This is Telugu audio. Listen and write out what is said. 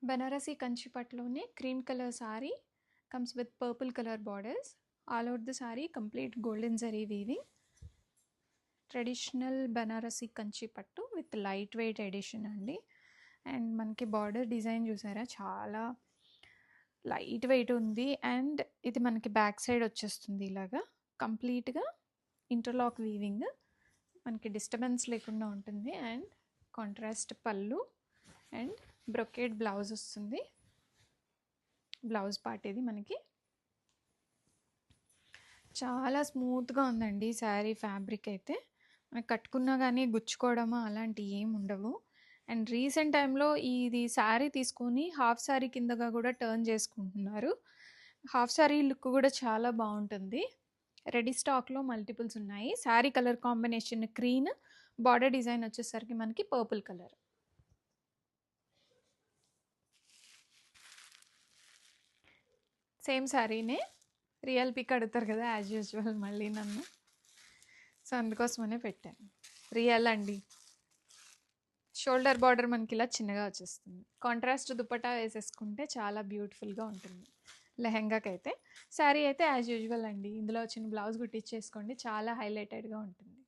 బనారసి కంచి పట్టులోనే cream colour sari comes with purple colour borders. All over the sari complete golden zari weaving. Traditional Banarasi Kanchi pattu with light weight edition అండి. అండ్ మనకి బార్డర్ డిజైన్ చూసారా, చాలా లైట్ వెయిట్ ఉంది. అండ్ ఇది మనకి బ్యాక్ సైడ్ వచ్చేస్తుంది ఇలాగా కంప్లీట్గా ఇంటర్లాక్ వీవింగ్, మనకి డిస్టర్బెన్స్ లేకుండా ఉంటుంది. అండ్ కాంట్రాస్ట్ పళ్ళు అండ్ బ్రొకేడ్ బ్లౌజ్ వస్తుంది. బ్లౌజ్ పార్ట్ ఇది మనకి చాలా స్మూత్గా ఉందండి శారీ ఫ్యాబ్రిక్ అయితే. మనకి కట్టుకున్నా కానీ గుచ్చుకోవడము అలాంటివి ఏమి ఉండవు. అండ్ రీసెంట్ టైంలో ఇది శారీ తీసుకొని హాఫ్ శారీ కిందగా కూడా టర్న్ చేసుకుంటున్నారు. హాఫ్ శారీ లుక్ కూడా చాలా బాగుంటుంది. రెడీ స్టాక్లో మల్టిపుల్స్ ఉన్నాయి. Sari colour combination green, border design వచ్చేసరికి మనకి పర్పుల్ కలర్. సేమ్ శారీనే రియల్ పిక్ అడుగుతారు కదా యాజ్ యూజువల్ మళ్ళీ నన్ను, సో అందుకోసమనే పెట్టాను. రియల్ అండి. షోల్డర్ బార్డర్ మనకి ఇలా చిన్నగా వచ్చేస్తుంది. కాంట్రాస్ట్ దుపట్టా వేసేసుకుంటే చాలా బ్యూటిఫుల్గా ఉంటుంది లెహెంగాకి అయితే. శారీ అయితే యాజ్ యూజువల్ అండి. ఇందులో వచ్చిన బ్లౌజ్ కుట్టించేసుకోండి, చాలా హైలైటెడ్గా ఉంటుంది.